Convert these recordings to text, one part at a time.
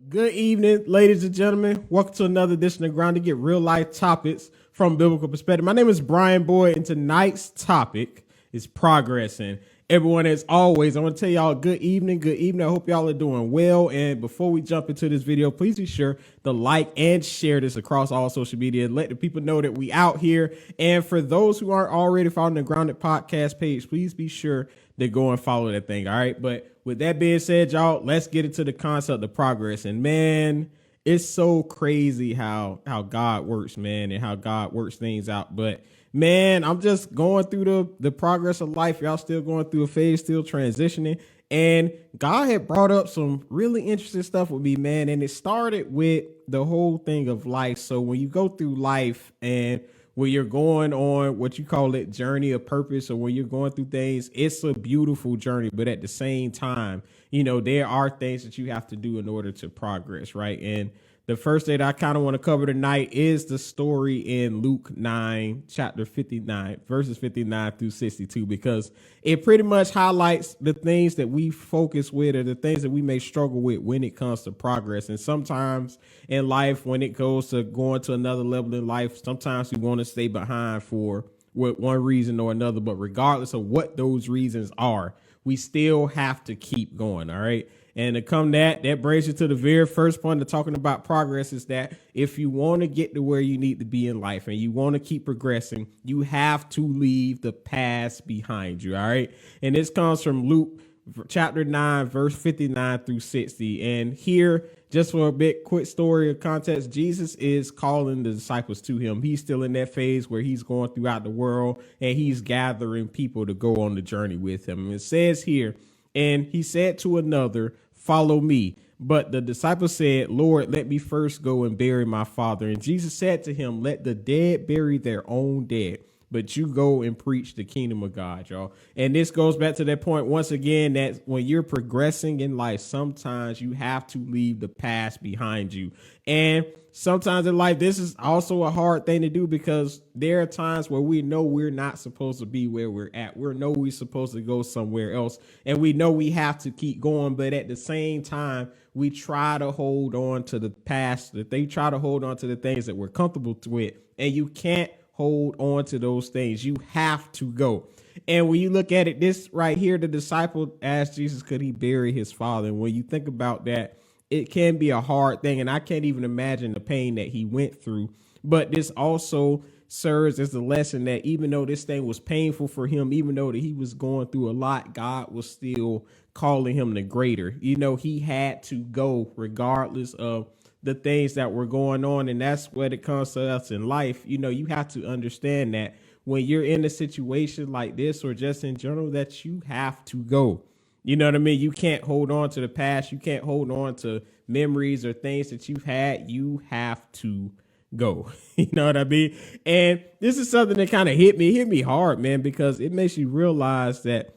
Good evening, ladies and gentlemen. Welcome to another edition of Ground to get real life topics from a biblical perspective. My name is Brian Boyd, and tonight's topic is progress. And everyone, as always, I want to tell y'all good evening. Good evening. I hope y'all are doing well. And before we jump into this video, please be sure to like and share this across all social media. Let the people know that we out here. And for those who aren't already following the Grounded Podcast page, please be sure to go and follow that thing. All right. But with that being said, y'all, let's get into the concept of progress. And man, it's so crazy how God works, man, and how God works things out. But man, I'm just going through the progress of life. Y'all still going through a phase, still transitioning. And God had brought up some really interesting stuff with me, man. And it started with the whole thing of life. So when you go through life and when you're going on what you call it journey of purpose, or when you're going through things, it's a beautiful journey. But at the same time, you know, there are things that you have to do in order to progress, right? And the first thing that I kind of want to cover tonight is the story in Luke 9, chapter 59, verses 59 through 62, because it pretty much highlights the things that we focus with or the things that we may struggle with when it comes to progress. And sometimes in life, when it goes to going to another level in life, sometimes we want to stay behind for one reason or another. But regardless of what those reasons are, we still have to keep going. All right. And to come that brings you to the very first point of talking about progress, is that if you want to get to where you need to be in life and you want to keep progressing, you have to leave the past behind you. All right. And this comes from Luke chapter 9, verse 59 through 60. And here, just for a bit quick story of context, Jesus is calling the disciples to him. He's still in that phase where he's going throughout the world and he's gathering people to go on the journey with him. And it says here, and he said to another, "Follow me." But the disciple said, "Lord, let me first go and bury my father." And Jesus said to him, "Let the dead bury their own dead, but you go and preach the kingdom of God," y'all. And this goes back to that point once again, that when you're progressing in life, sometimes you have to leave the past behind you. And sometimes in life, this is also a hard thing to do, because there are times where we know we're not supposed to be where we're at. We know we're supposed to go somewhere else, and we know we have to keep going. But at the same time, we try to hold on to the past, that they try to hold on to the things that we're comfortable with, and you can't hold on to those things. You have to go. And when you look at it, this right here, the disciple asked Jesus, could he bury his father? And when you think about that, it can be a hard thing. And I can't even imagine the pain that he went through. But this also serves as a lesson that even though this thing was painful for him, even though that he was going through a lot, God was still calling him the greater. You know, he had to go regardless of the things that were going on. And that's when it comes to us in life. You know, you have to understand that when you're in a situation like this, or just in general, that you have to go. You know what I mean? You can't hold on to the past. You can't hold on to memories or things that you've had. You have to go. You know what I mean? And this is something that kind of hit me hard, man, because it makes you realize that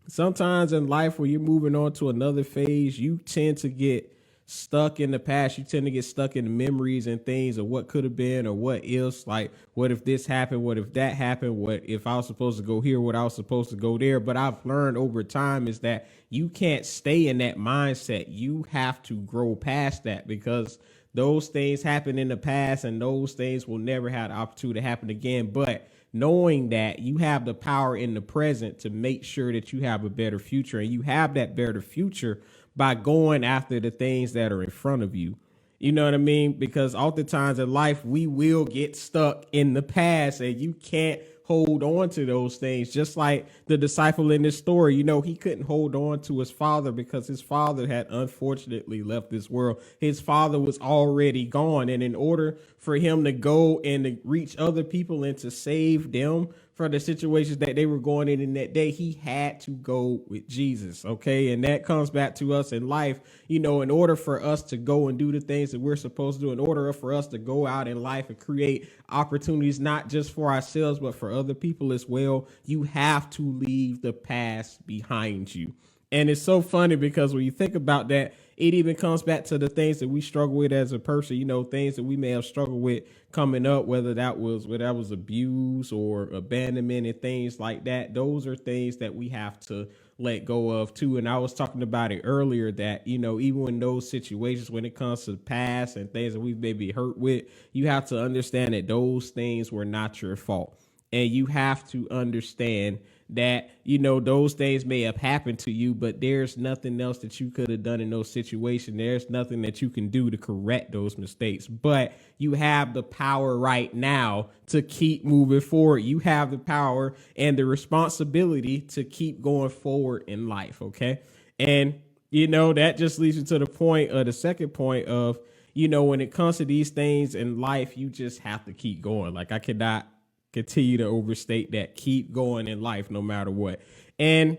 sometimes in life, when you're moving on to another phase, you tend to get stuck in the past. You tend to get stuck in the memories and things of what could have been or what else. Like, what if this happened? What if that happened? What if I was supposed to go here? What I was supposed to go there? But I've learned over time is that you can't stay in that mindset. You have to grow past that, because those things happen in the past and those things will never have the opportunity to happen again. But knowing that you have the power in the present to make sure that you have a better future, and you have that better future by going after the things that are in front of you. You know what I mean? Because oftentimes in life, we will get stuck in the past, and you can't hold on to those things. Just like the disciple in this story, you know, he couldn't hold on to his father because his father had unfortunately left this world. His father was already gone. And in order for him to go and to reach other people and to save them for the situations that they were going in that day, he had to go with Jesus. Okay. And that comes back to us in life. You know, in order for us to go and do the things that we're supposed to do, in order for us to go out in life and create opportunities, not just for ourselves, but for other people as well, you have to leave the past behind you. And it's so funny because when you think about that, it even comes back to the things that we struggle with as a person, you know, things that we may have struggled with coming up, whether that was abuse or abandonment and things like that. Those are things that we have to let go of too. And I was talking about it earlier that, even in those situations when it comes to the past and things that we've maybe hurt with, you have to understand that those things were not your fault. And you have to understand that, those things may have happened to you, but there's nothing else that you could have done in those situations. There's nothing that you can do to correct those mistakes, but you have the power right now to keep moving forward. You have the power and the responsibility to keep going forward in life. Okay. And, that just leads you to the point of the second point of, when it comes to these things in life, you just have to keep going. Like, I cannot continue to overstate that. Keep going in life no matter what. And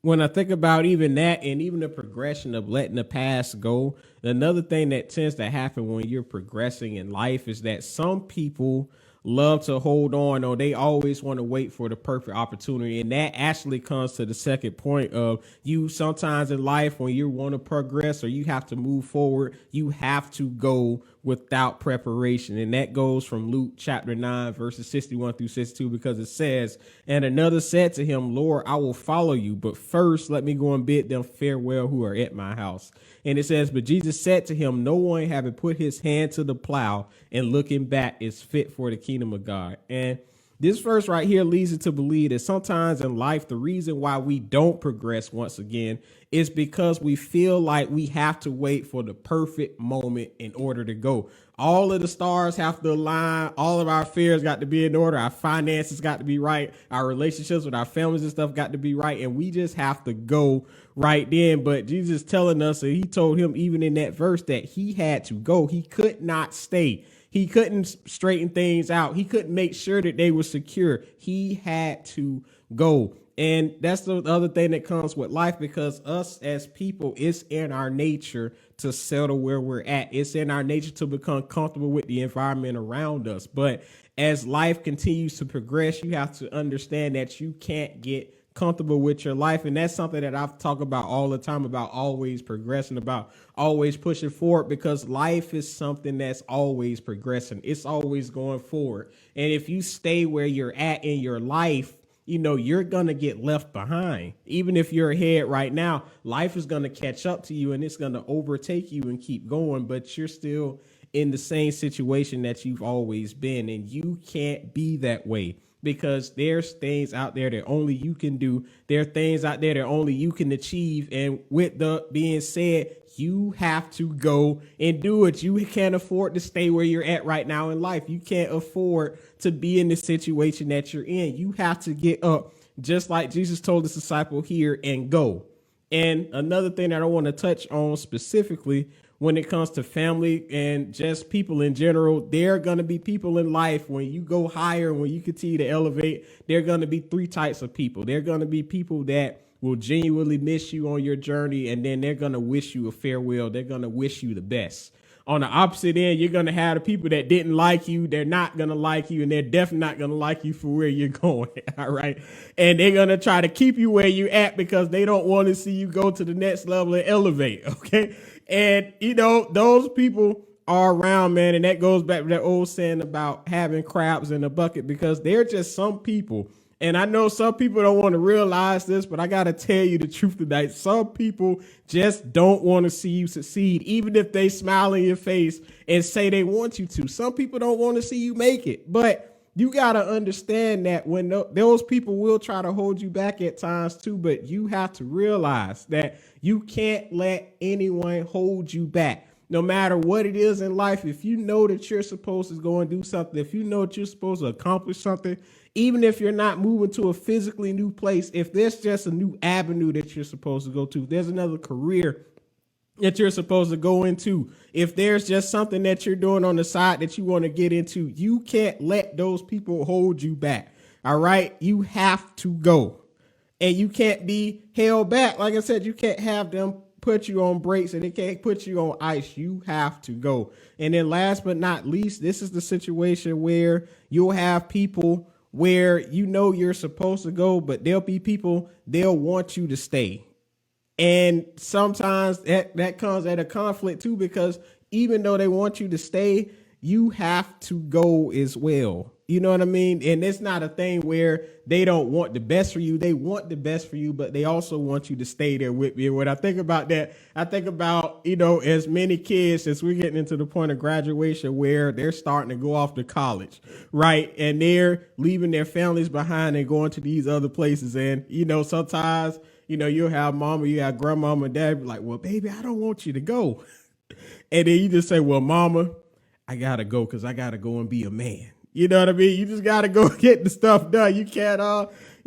when I think about even that and even the progression of letting the past go, another thing that tends to happen when you're progressing in life is that some people love to hold on, or they always want to wait for the perfect opportunity. And that actually comes to the second point of, you sometimes in life when you want to progress or you have to move forward, you have to go without preparation. And that goes from Luke chapter 9, verses 61 through 62, because it says, "And another said to him, Lord, I will follow you, but first let me go and bid them farewell who are at my house." And it says, "But Jesus said to him, No one having put his hand to the plow and looking back is fit for the kingdom of God." And this verse right here leads us to believe that sometimes in life, the reason why we don't progress once again is because we feel like we have to wait for the perfect moment in order to go. All of the stars have to align. All of our affairs got to be in order. Our finances got to be right. Our relationships with our families and stuff got to be right. And we just have to go right then. But Jesus telling us, and he told him even in that verse, that he had to go. He could not stay. He couldn't straighten things out. He couldn't make sure that they were secure. He had to go. And that's the other thing that comes with life, because us as people, it's in our nature to settle where we're at. It's in our nature to become comfortable with the environment around us. But as life continues to progress, you have to understand that you can't get comfortable with your life. And that's something that I've talked about all the time, about always progressing, about always pushing forward, because life is something that's always progressing. It's always going forward. And if you stay where you're at in your life, you're going to get left behind. Even if you're ahead right now, life is going to catch up to you and it's going to overtake you and keep going, but you're still in the same situation that you've always been. And you can't be that way, because there's things out there that only you can do. There are things out there that only you can achieve. And with the being said, you have to go and do it. You can't afford to stay where you're at right now in life. You can't afford to be in the situation that you're in. You have to get up, just like Jesus told his disciple here, and go. And another thing that I want to touch on specifically when it comes to family and just people in general, there are going to be people in life when you go higher, when you continue to elevate, there are going to be three types of people. There are going to be people that will genuinely miss you on your journey, and then they're going to wish you a farewell. They're going to wish you the best. On the opposite end, you're going to have the people that didn't like you. They're not going to like you, and they're definitely not going to like you for where you're going. All right. And they're going to try to keep you where you're at because they don't want to see you go to the next level and elevate. Okay. And, those people are around, man. And that goes back to that old saying about having crabs in a bucket, because they're just some people. And I know some people don't want to realize this, but I got to tell you the truth tonight. Some people just don't want to see you succeed, even if they smile in your face and say they want you to. Some people don't want to see you make it, but you got to understand that when those people will try to hold you back at times too, but you have to realize that you can't let anyone hold you back. No matter what it is in life, if you know that you're supposed to go and do something, if you know that you're supposed to accomplish something, even if you're not moving to a physically new place, if there's just a new avenue that you're supposed to go to, if there's another career that you're supposed to go into, if there's just something that you're doing on the side that you want to get into, you can't let those people hold you back. All right. You have to go, and you can't be held back. Like I said, you can't have them put you on brakes, and they can't put you on ice. You have to go. And then last but not least, this is the situation where you'll have people where you're supposed to go, but there'll be people, they'll want you to stay. And sometimes that comes at a conflict too, because even though they want you to stay, you have to go as well. You know what I mean? And it's not a thing where they don't want the best for you. They want the best for you, but they also want you to stay there with me. And when I think about that, I think about, as many kids as we're getting into the point of graduation where they're starting to go off to college, right? And they're leaving their families behind and going to these other places. And, sometimes, you'll have mama, you have grandmama and dad be like, well, baby, I don't want you to go. And then you just say, well, mama, I got to go because I got to go and be a man. You know what I mean? You just got to go get the stuff done. You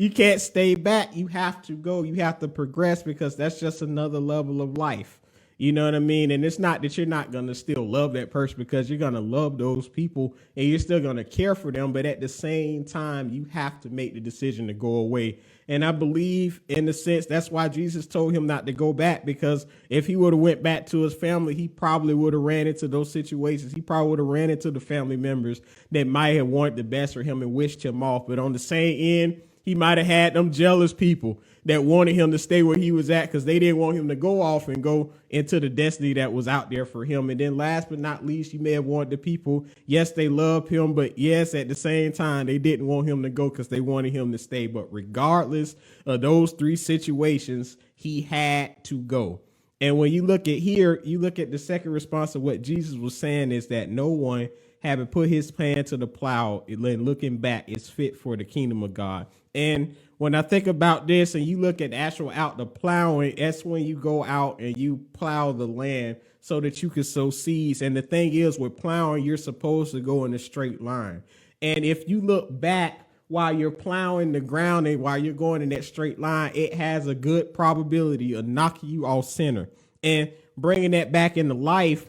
can't stay back. You have to go. You have to progress because that's just another level of life. You know what I mean? And it's not that you're not going to still love that person because you're going to love those people and you're still going to care for them. But at the same time, you have to make the decision to go away. And I believe in a sense, that's why Jesus told him not to go back, because if he would have went back to his family, he probably would have ran into those situations. He probably would have ran into the family members that might have wanted the best for him and wished him off. But on the same end, he might have had them jealous people that wanted him to stay where he was at because they didn't want him to go off and go into the destiny that was out there for him. And then last but not least, you may have wanted the people, yes, they loved him, but yes, at the same time, they didn't want him to go because they wanted him to stay. But regardless of those three situations, he had to go. And when you look at here, you look at the second response of what Jesus was saying is that no one, having put his hand to the plow and looking back, is fit for the kingdom of God. And when I think about this and you look at the plowing, that's when you go out and you plow the land so that you can sow seeds. And the thing is, with plowing, you're supposed to go in a straight line. And if you look back while you're plowing the ground and while you're going in that straight line, it has a good probability of knocking you off center. And bringing that back into life,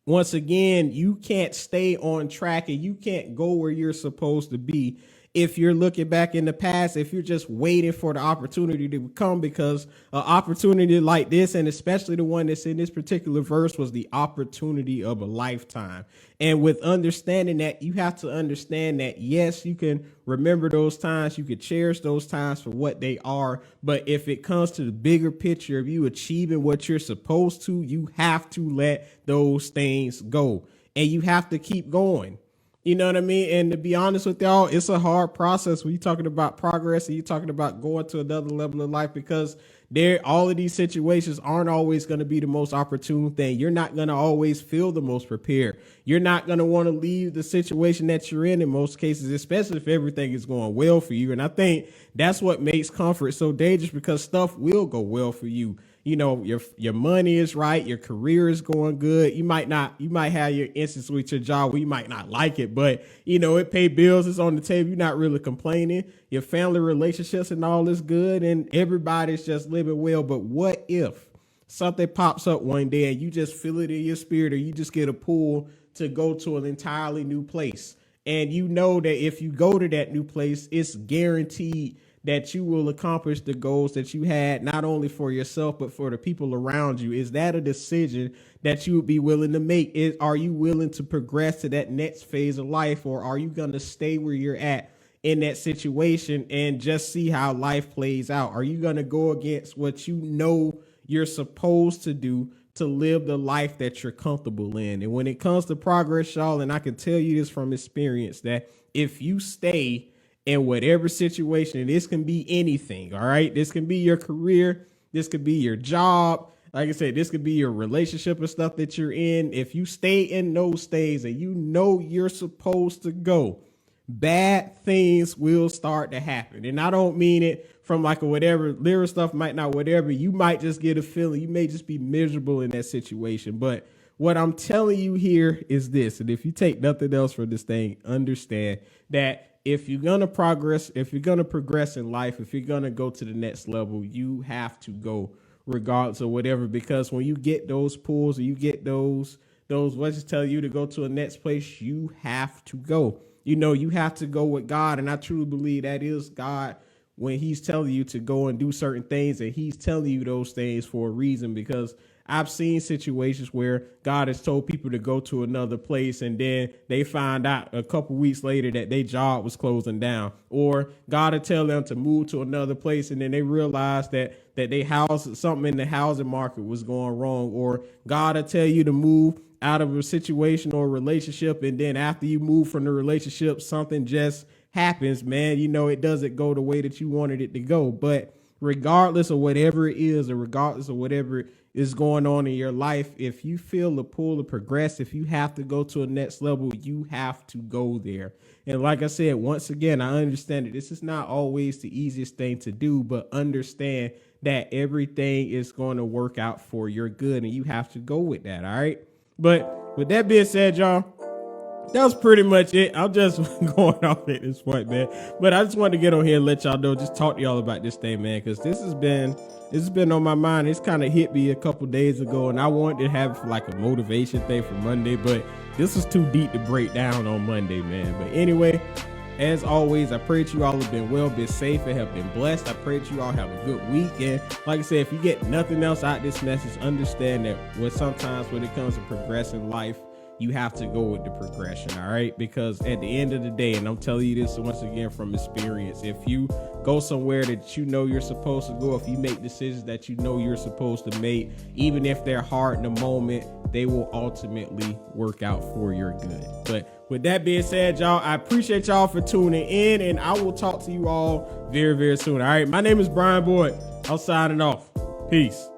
once again, you can't stay on track and you can't go where you're supposed to be if you're looking back in the past, if you're just waiting for the opportunity to come, because an opportunity like this, and especially the one that's in this particular verse, was the opportunity of a lifetime. And with understanding that, you have to understand that, yes, you can remember those times, you can cherish those times for what they are. But if it comes to the bigger picture of you achieving what you're supposed to, you have to let those things go and you have to keep going. You know what I mean? And to be honest with y'all, it's a hard process when you're talking about progress and you're talking about going to another level of life, because all of these situations aren't always going to be the most opportune thing. You're not going to always feel the most prepared. You're not going to want to leave the situation that you're in most cases, especially if everything is going well for you. And I think that's what makes comfort so dangerous, because stuff will go well for you. You know, your money is right. Your career is going good. You might have your instance with your job where you might not like it, but it pay bills. It's on the table. You're not really complaining. Your family relationships and all is good and everybody's just living well. But what if something pops up one day and you just feel it in your spirit, or you just get a pull to go to an entirely new place? And you know that if you go to that new place, it's guaranteed that you will accomplish the goals that you had, not only for yourself, but for the people around you. Is that a decision that you would be willing to make? Are you willing to progress to that next phase of life, or are you going to stay where you're at in that situation and just see how life plays out? Are you going to go against what you know you're supposed to do to live the life that you're comfortable in? And when it comes to progress, y'all, and I can tell you this from experience, that if you stay in whatever situation, and this can be anything, all right? This can be your career. This could be your job. Like I said, this could be your relationship and stuff that you're in. If you stay in those stays and you know you're supposed to go, bad things will start to happen. And I don't mean it from like a whatever, lyrical stuff might not whatever. You might just get a feeling. You may just be miserable in that situation. But what I'm telling you here is this, and if you take nothing else from this thing, understand that if you're going to progress, if you're going to progress in life, if you're going to go to the next level, you have to go regardless of whatever, because when you get those pulls or you get those let's just tell you to go to a next place, you have to go. You have to go with God. And I truly believe that is God when he's telling you to go and do certain things, and he's telling you those things for a reason, because I've seen situations where God has told people to go to another place and then they find out a couple weeks later that their job was closing down, or God will tell them to move to another place and then they realize that they house something in the housing market was going wrong, or God will tell you to move out of a situation or a relationship and then after you move from the relationship something just happens, man. It doesn't go the way that you wanted it to go. But regardless of whatever it is, or regardless of whatever is going on in your life, if you feel the pull to progress, if you have to go to a next level, you have to go there. And like I said, once again, I understand that this is not always the easiest thing to do, but understand that everything is going to work out for your good and you have to go with that. All right. But with that being said, y'all, that was pretty much it. I'm just going off at this point, man. But I just wanted to get on here and let y'all know, just talk to y'all about this thing, man, because this has been on my mind. It's kind of hit me a couple days ago, and I wanted to have it for like a motivation thing for Monday, but this is too deep to break down on Monday, man. But anyway, as always, I pray that you all have been well, been safe, and have been blessed. I pray that you all have a good week. And like I said, if you get nothing else out of this message, understand that sometimes when it comes to progressing life, you have to go with the progression, all right? Because at the end of the day, and I'm telling you this once again from experience, if you go somewhere that you know you're supposed to go, if you make decisions that you know you're supposed to make, even if they're hard in the moment, they will ultimately work out for your good. But with that being said, y'all, I appreciate y'all for tuning in, and I will talk to you all very, very soon. All right, my name is Brian Boyd. I'm signing off. Peace.